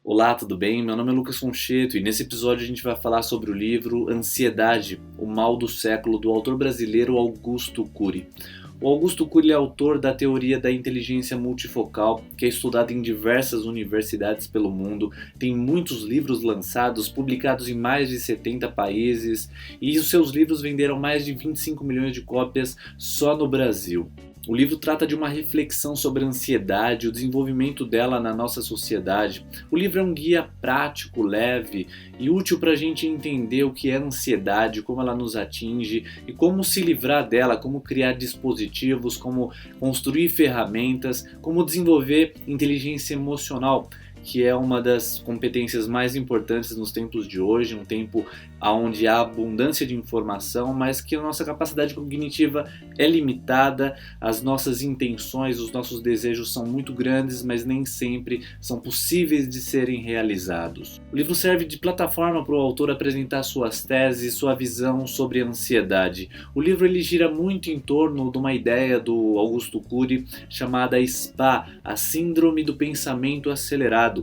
Olá, tudo bem? Meu nome é Lucas Concheto e nesse episódio a gente vai falar sobre o livro Ansiedade, o Mal do Século, do autor brasileiro Augusto Cury. O Augusto Cury é autor da teoria da inteligência multifocal, que é estudada em diversas universidades pelo mundo, tem muitos livros lançados, publicados em mais de 70 países, e os seus livros venderam mais de 25 milhões de cópias só no Brasil. O livro trata de uma reflexão sobre a ansiedade, o desenvolvimento dela na nossa sociedade. O livro é um guia prático, leve e útil para a gente entender o que é a ansiedade, como ela nos atinge e como se livrar dela, como criar dispositivos, como construir ferramentas, como desenvolver inteligência emocional, que é uma das competências mais importantes nos tempos de hoje, um tempo onde há abundância de informação, mas que a nossa capacidade cognitiva é limitada, as nossas intenções, os nossos desejos são muito grandes, mas nem sempre são possíveis de serem realizados. O livro serve de plataforma para o autor apresentar suas teses, sua visão sobre a ansiedade. O livro ele gira muito em torno de uma ideia do Augusto Cury chamada SPA, a Síndrome do Pensamento Acelerado,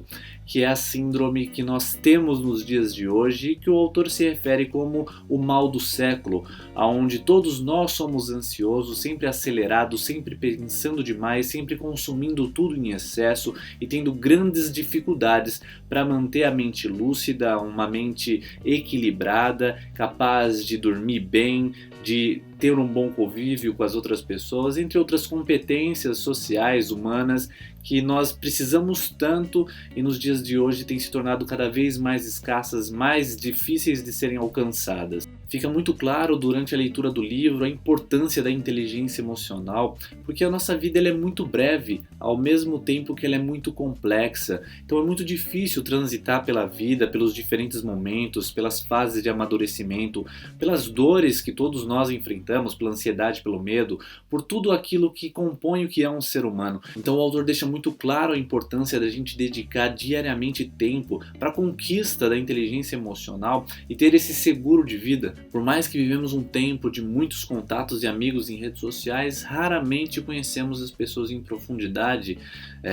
que é a síndrome que nós temos nos dias de hoje e que o autor se refere como o mal do século, onde todos nós somos ansiosos, sempre acelerados, sempre pensando demais, sempre consumindo tudo em excesso e tendo grandes dificuldades para manter a mente lúcida, uma mente equilibrada, capaz de dormir bem, de ter um bom convívio com as outras pessoas, entre outras competências sociais, humanas, que nós precisamos tanto e nos dias de hoje têm se tornado cada vez mais escassas, mais difíceis de serem alcançadas. Fica muito claro durante a leitura do livro a importância da inteligência emocional, porque a nossa vida ela é muito breve, ao mesmo tempo que ela é muito complexa. Então é muito difícil transitar pela vida, pelos diferentes momentos, pelas fases de amadurecimento, pelas dores que todos nós enfrentamos, pela ansiedade, pelo medo, por tudo aquilo que compõe o que é um ser humano. Então o autor deixa muito claro a importância da gente dedicar diariamente tempo para a conquista da inteligência emocional e ter esse seguro de vida. Por mais que vivemos um tempo de muitos contatos e amigos em redes sociais, raramente conhecemos as pessoas em profundidade,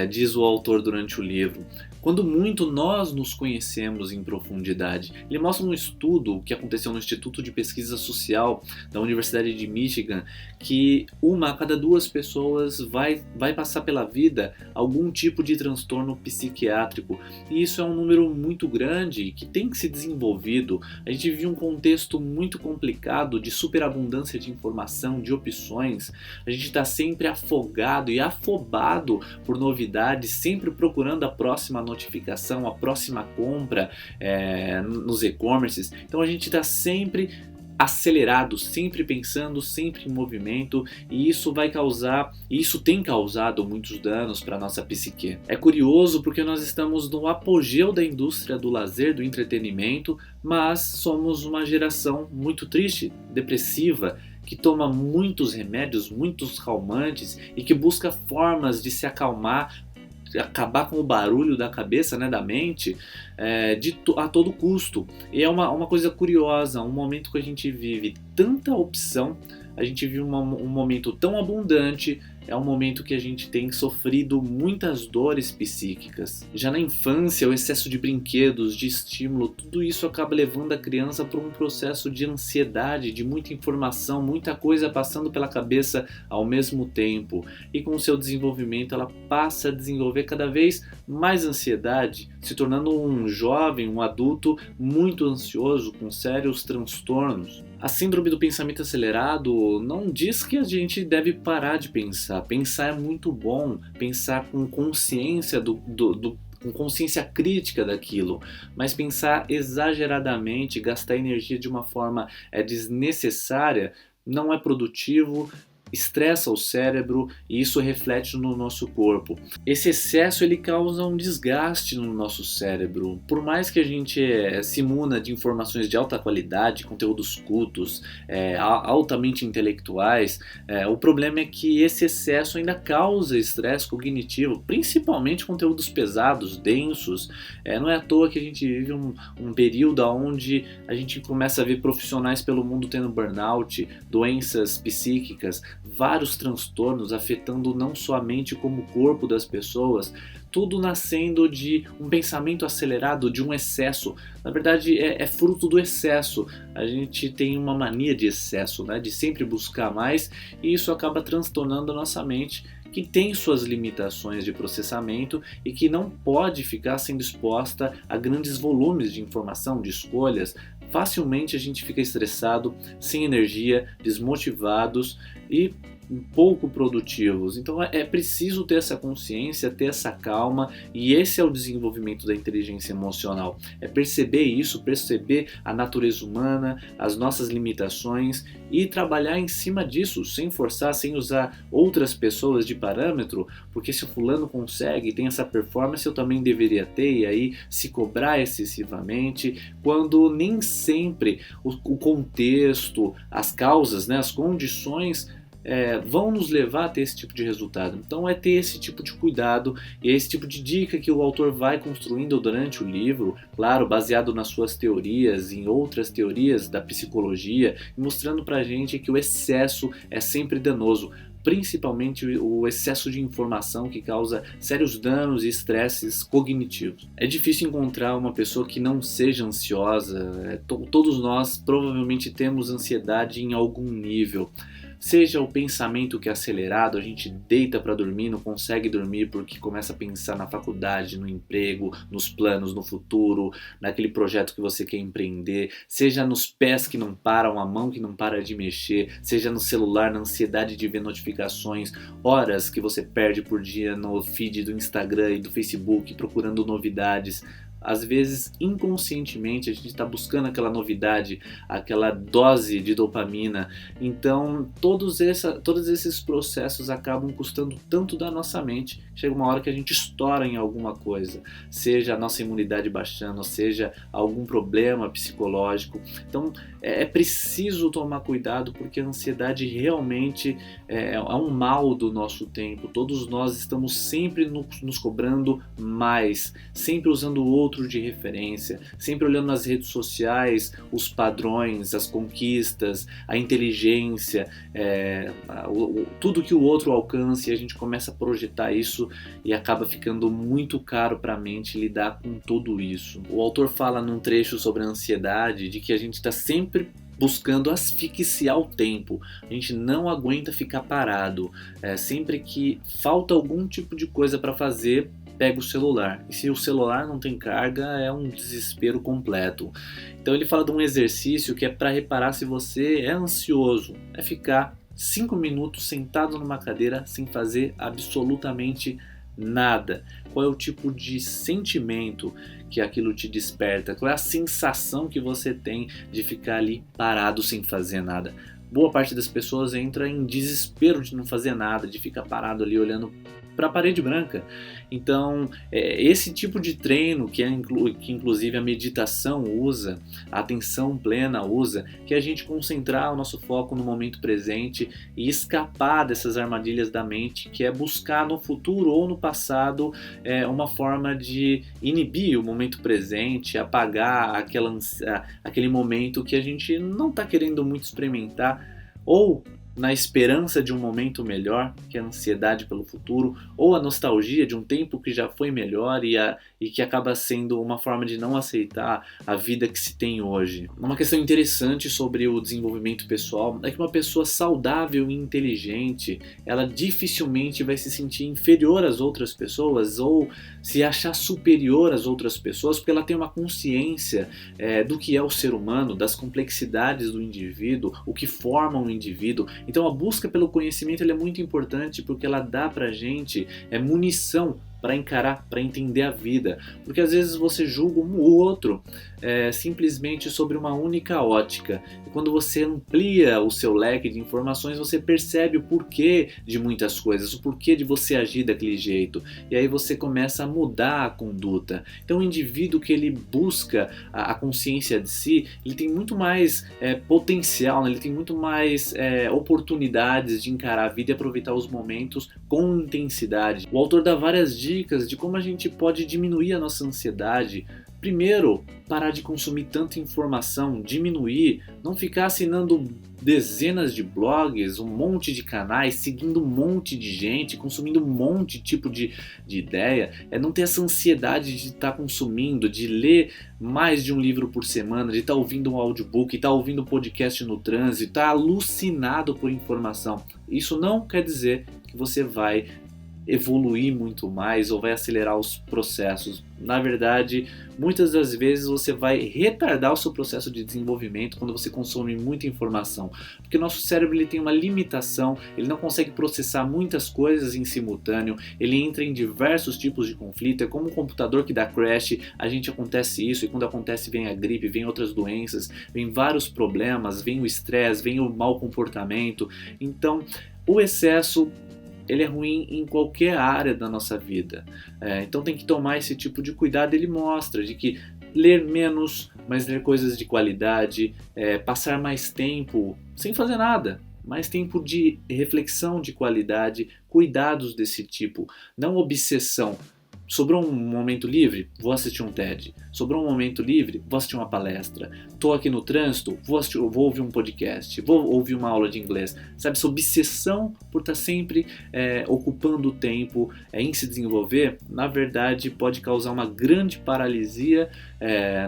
diz o autor durante o livro. Quando muito nós nos conhecemos em profundidade. Ele mostra um estudo que aconteceu no Instituto de Pesquisa Social da Universidade de Michigan, que uma a cada duas pessoas vai passar pela vida algum tipo de transtorno psiquiátrico. E isso é um número muito grande que tem que ser desenvolvido. A gente vive um contexto muito complicado de superabundância de informação, de opções. A gente está sempre afogado e afobado por novidades, sempre procurando a próxima notificação, a próxima compra nos e-commerces. Então a gente está sempre acelerado, sempre pensando, sempre em movimento, e isso tem causado muitos danos para a nossa psique. É curioso porque nós estamos no apogeu da indústria do lazer, do entretenimento, mas somos uma geração muito triste, depressiva, que toma muitos remédios, muitos calmantes e que busca formas de se acalmar, acabar com o barulho da cabeça, da mente, a todo custo. E é uma coisa curiosa, um momento que a gente vive tanta opção, a gente vive um momento tão abundante, é um momento que a gente tem sofrido muitas dores psíquicas. Já na infância, o excesso de brinquedos, de estímulo, tudo isso acaba levando a criança para um processo de ansiedade, de muita informação, muita coisa passando pela cabeça ao mesmo tempo. E com o seu desenvolvimento, ela passa a desenvolver cada vez mais ansiedade, se tornando um jovem, um adulto muito ansioso, com sérios transtornos. A síndrome do pensamento acelerado não diz que a gente deve parar de pensar. Pensar é muito bom, pensar com consciência com consciência crítica daquilo, mas pensar exageradamente, gastar energia de uma forma desnecessária, não é produtivo, estressa o cérebro e isso reflete no nosso corpo. Esse excesso ele causa um desgaste no nosso cérebro. Por mais que a gente se imuna de informações de alta qualidade, conteúdos cultos, altamente intelectuais, o problema é que esse excesso ainda causa estresse cognitivo, principalmente conteúdos pesados, densos. Não é à toa que a gente vive um período onde a gente começa a ver profissionais pelo mundo tendo burnout, doenças psíquicas, vários transtornos afetando não só a mente como o corpo das pessoas, tudo nascendo de um pensamento acelerado, de um excesso. Na verdade, é fruto do excesso. A gente tem uma mania de excesso, né? De sempre buscar mais, e isso acaba transtornando a nossa mente, que tem suas limitações de processamento e que não pode ficar sendo exposta a grandes volumes de informação, de escolhas. Facilmente a gente fica estressado, sem energia, desmotivados e pouco produtivos. Então é preciso ter essa consciência, ter essa calma, e esse é o desenvolvimento da inteligência emocional. É perceber isso, perceber a natureza humana, as nossas limitações e trabalhar em cima disso, sem forçar, sem usar outras pessoas de parâmetro, porque se o fulano consegue, tem essa performance, eu também deveria ter, e aí se cobrar excessivamente, quando nem sempre o contexto, as causas, né, as condições vão nos levar a ter esse tipo de resultado. Então é ter esse tipo de cuidado, e é esse tipo de dica que o autor vai construindo durante o livro, claro, baseado nas suas teorias, em outras teorias da psicologia, mostrando pra gente que o excesso é sempre danoso, principalmente o excesso de informação, que causa sérios danos e estresses cognitivos. É difícil encontrar uma pessoa que não seja ansiosa. Todos nós provavelmente temos ansiedade em algum nível. Seja o pensamento que é acelerado, a gente deita para dormir, não consegue dormir porque começa a pensar na faculdade, no emprego, nos planos, no futuro, naquele projeto que você quer empreender, seja nos pés que não param, a mão que não para de mexer, seja no celular, na ansiedade de ver notificações, horas que você perde por dia no feed do Instagram e do Facebook procurando novidades. Às vezes, inconscientemente, a gente está buscando aquela novidade, aquela dose de dopamina. Então, todos esses processos acabam custando tanto da nossa mente. Chega uma hora que a gente estoura em alguma coisa, seja a nossa imunidade baixando, seja algum problema psicológico. Então, é preciso tomar cuidado, porque a ansiedade realmente é um mal do nosso tempo. Todos nós estamos sempre nos cobrando mais, sempre usando o outro de referência, sempre olhando nas redes sociais os padrões, as conquistas, a inteligência, tudo que o outro alcança, e a gente começa a projetar isso e acaba ficando muito caro para a mente lidar com tudo isso. O autor fala num trecho sobre a ansiedade de que a gente está sempre buscando asfixiar o tempo, a gente não aguenta ficar parado, sempre que falta algum tipo de coisa para fazer, pega o celular. E se o celular não tem carga, é um desespero completo. Então ele fala de um exercício que é para reparar se você é ansioso. É ficar 5 minutos sentado numa cadeira sem fazer absolutamente nada. Qual é o tipo de sentimento que aquilo te desperta? Qual é a sensação que você tem de ficar ali parado sem fazer nada? Boa parte das pessoas entra em desespero de não fazer nada, de ficar parado ali olhando para a parede branca. Então, esse tipo de treino que inclusive a meditação usa, a atenção plena usa, que é a gente concentrar o nosso foco no momento presente e escapar dessas armadilhas da mente, que é buscar no futuro ou no passado uma forma de inibir o momento presente, apagar aquele momento que a gente não está querendo muito experimentar, ou na esperança de um momento melhor, que é a ansiedade pelo futuro, ou a nostalgia de um tempo que já foi melhor e que acaba sendo uma forma de não aceitar a vida que se tem hoje. Uma questão interessante sobre o desenvolvimento pessoal é que uma pessoa saudável e inteligente, ela dificilmente vai se sentir inferior às outras pessoas ou se achar superior às outras pessoas, porque ela tem uma consciência do que é o ser humano, das complexidades do indivíduo, o que forma um indivíduo. Então a busca pelo conhecimento é muito importante, porque ela dá pra gente munição para encarar, para entender a vida. Porque às vezes você julga o outro simplesmente sobre uma única ótica. E quando você amplia o seu leque de informações, você percebe o porquê de muitas coisas, o porquê de você agir daquele jeito. E aí você começa a mudar a conduta. Então o indivíduo que ele busca a consciência de si, ele tem muito mais potencial, né? Ele tem muito mais oportunidades de encarar a vida e aproveitar os momentos com intensidade. O autor dá várias dicas de como a gente pode diminuir a nossa ansiedade, Primeiro, parar de consumir tanta informação, diminuir, não ficar assinando dezenas de blogs, um monte de canais, seguindo um monte de gente, consumindo um monte de tipo de ideia, não ter essa ansiedade de estar consumindo, de ler mais de um livro por semana, de estar ouvindo um audiobook, estar ouvindo um podcast no trânsito, estar alucinado por informação. Isso não quer dizer que você vai evoluir muito mais ou vai acelerar os processos. Na verdade, muitas das vezes você vai retardar o seu processo de desenvolvimento quando você consome muita informação, porque o nosso cérebro ele tem uma limitação, ele não consegue processar muitas coisas em simultâneo, ele entra em diversos tipos de conflito, é como um computador que dá crash, a gente acontece isso, e quando acontece vem a gripe, vem outras doenças, vem vários problemas, vem o estresse, vem o mau comportamento. Então, o excesso ele é ruim em qualquer área da nossa vida. Então tem que tomar esse tipo de cuidado. Ele mostra de que ler menos, mas ler coisas de qualidade, passar mais tempo sem fazer nada, mais tempo de reflexão de qualidade, cuidados desse tipo, não obsessão. Sobrou um momento livre? Vou assistir um TED. Sobrou um momento livre? Vou assistir uma palestra. Estou aqui no trânsito? Vou ouvir um podcast. Vou ouvir uma aula de inglês. Sabe, essa obsessão por estar sempre ocupando o tempo em se desenvolver, na verdade pode causar uma grande paralisia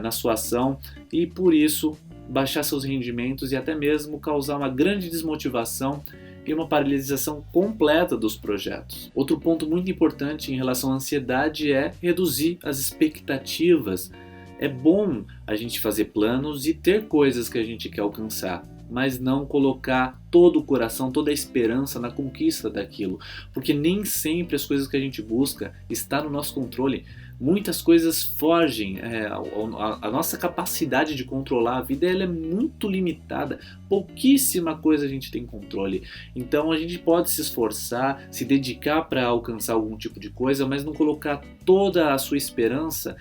na sua ação e por isso baixar seus rendimentos e até mesmo causar uma grande desmotivação e uma paralisação completa dos projetos. Outro ponto muito importante em relação à ansiedade é reduzir as expectativas. É bom a gente fazer planos e ter coisas que a gente quer alcançar, mas não colocar todo o coração, toda a esperança na conquista daquilo, porque nem sempre as coisas que a gente busca estão no nosso controle. Muitas coisas fogem, a nossa capacidade de controlar a vida ela é muito limitada, pouquíssima coisa a gente tem controle. Então a gente pode se esforçar, se dedicar para alcançar algum tipo de coisa, mas não colocar toda a sua esperança,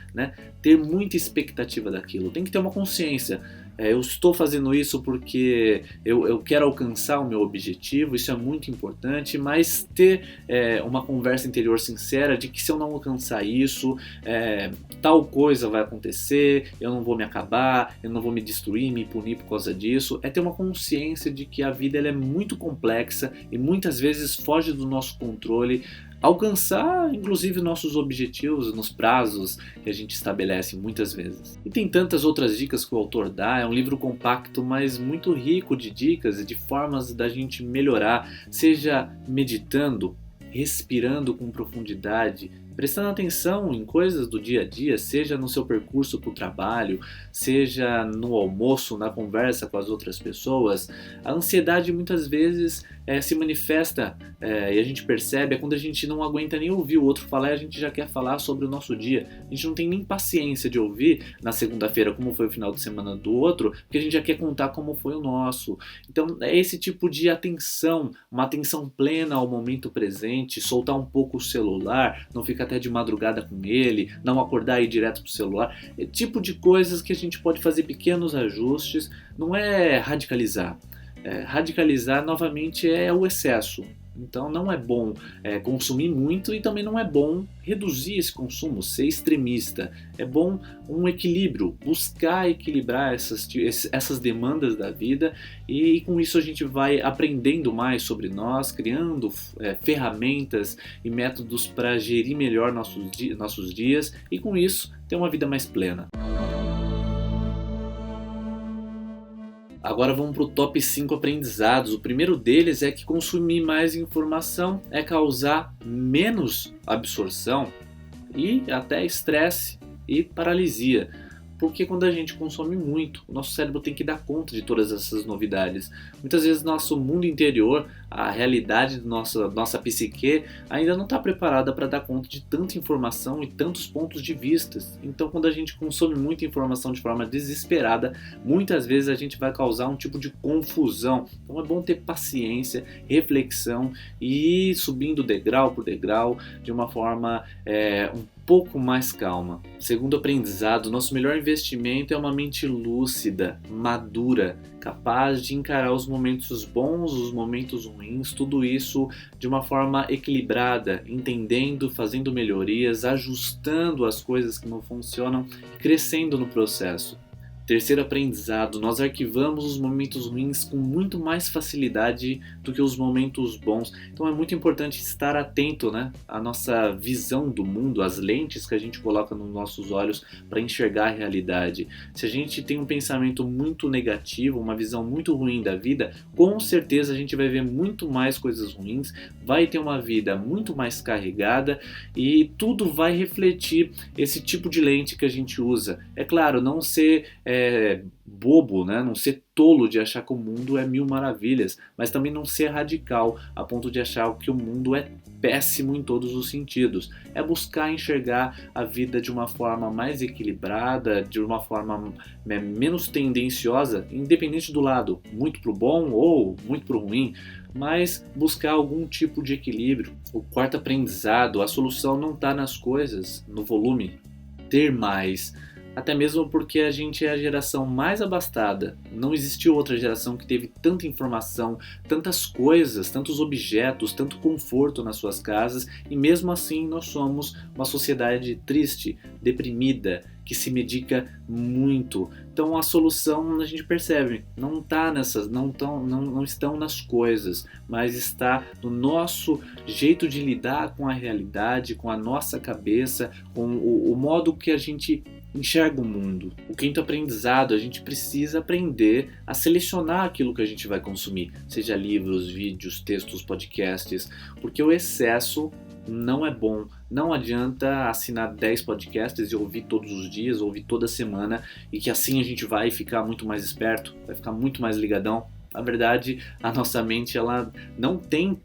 ter muita expectativa daquilo. Tem que ter uma consciência. Eu estou fazendo isso porque eu quero alcançar o meu objetivo, isso é muito importante, mas ter uma conversa interior sincera de que se eu não alcançar isso, tal coisa vai acontecer, eu não vou me acabar, eu não vou me destruir, me punir por causa disso, é ter uma consciência de que a vida ela é muito complexa e muitas vezes foge do nosso controle, alcançar inclusive nossos objetivos nos prazos que a gente estabelece muitas vezes. E tem tantas outras dicas que o autor dá, é um livro compacto, mas muito rico de dicas e de formas da gente melhorar, seja meditando, respirando com profundidade, prestando atenção em coisas do dia a dia, seja no seu percurso para o trabalho, seja no almoço, na conversa com as outras pessoas. A ansiedade muitas vezes se manifesta e a gente percebe quando a gente não aguenta nem ouvir o outro falar e a gente já quer falar sobre o nosso dia. A gente não tem nem paciência de ouvir na segunda-feira como foi o final de semana do outro, porque a gente já quer contar como foi o nosso. Então é esse tipo de atenção, uma atenção plena ao momento presente, soltar um pouco o celular, não ficar até de madrugada com ele, não acordar e ir direto pro celular, é tipo de coisas que a gente pode fazer pequenos ajustes, não é radicalizar. Radicalizar novamente é o excesso. Então não é bom consumir muito e também não é bom reduzir esse consumo, ser extremista. É bom um equilíbrio, buscar equilibrar essas demandas da vida e com isso a gente vai aprendendo mais sobre nós, criando ferramentas e métodos para gerir melhor nossos dias e com isso ter uma vida mais plena. Agora vamos para o top 5 aprendizados. O primeiro deles é que consumir mais informação é causar menos absorção e até estresse e paralisia. Porque quando a gente consome muito, o nosso cérebro tem que dar conta de todas essas novidades. Muitas vezes nosso mundo interior, a realidade da nossa psique ainda não está preparada para dar conta de tanta informação e tantos pontos de vista. Então quando a gente consome muita informação de forma desesperada, muitas vezes a gente vai causar um tipo de confusão. Então é bom ter paciência, reflexão e ir subindo degrau por degrau de uma forma um pouco mais calma. Segundo aprendizado, nosso melhor investimento é uma mente lúcida, madura, capaz de encarar os momentos bons, os momentos ruins ruins, tudo isso de uma forma equilibrada, entendendo, fazendo melhorias, ajustando as coisas que não funcionam, crescendo no processo. Terceiro aprendizado, nós arquivamos os momentos ruins com muito mais facilidade do que os momentos bons. Então é muito importante estar atento, né, à nossa visão do mundo, às lentes que a gente coloca nos nossos olhos para enxergar a realidade. Se a gente tem um pensamento muito negativo, uma visão muito ruim da vida, com certeza a gente vai ver muito mais coisas ruins, vai ter uma vida muito mais carregada e tudo vai refletir esse tipo de lente que a gente usa. É claro, não ser bobo, né? Não ser tolo de achar que o mundo é mil maravilhas, mas também não ser radical a ponto de achar que o mundo é péssimo em todos os sentidos. É buscar enxergar a vida de uma forma mais equilibrada, de uma forma menos tendenciosa, independente do lado, muito pro bom ou muito pro ruim, mas buscar algum tipo de equilíbrio. O quarto aprendizado, a solução não está nas coisas, no volume, ter mais. Até mesmo porque a gente é a geração mais abastada. Não existiu outra geração que teve tanta informação, tantas coisas, tantos objetos, tanto conforto nas suas casas, e mesmo assim nós somos uma sociedade triste, deprimida, que se medica muito. Então a solução a gente percebe, não estão nas coisas, mas está no nosso jeito de lidar com a realidade, com a nossa cabeça, com o modo que a gente enxerga o mundo. O quinto aprendizado, a gente precisa aprender a selecionar aquilo que a gente vai consumir, seja livros, vídeos, textos, podcasts, porque o excesso não é bom. Não adianta assinar 10 podcasts e ouvir todos os dias, ouvir toda semana, e que assim a gente vai ficar muito mais esperto, vai ficar muito mais ligadão. Na verdade, a nossa mente ela não tem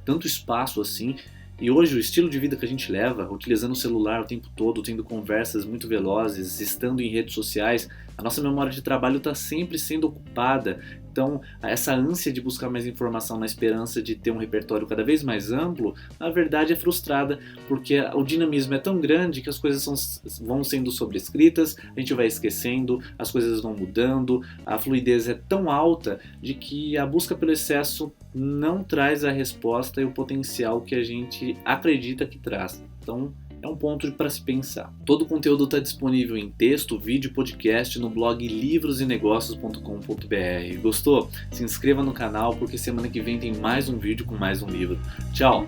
tanto espaço assim. E hoje o estilo de vida que a gente leva, utilizando o celular o tempo todo, tendo conversas muito velozes, estando em redes sociais, a nossa memória de trabalho está sempre sendo ocupada. Então, essa ânsia de buscar mais informação na esperança de ter um repertório cada vez mais amplo, na verdade é frustrada, porque o dinamismo é tão grande que as coisas vão sendo sobrescritas, a gente vai esquecendo, as coisas vão mudando, a fluidez é tão alta de que a busca pelo excesso não traz a resposta e o potencial que a gente acredita que traz. Então, é um ponto para se pensar. Todo o conteúdo está disponível em texto, vídeo e podcast no blog livrosenegócios.com.br. Gostou? Se inscreva no canal porque semana que vem tem mais um vídeo com mais um livro. Tchau!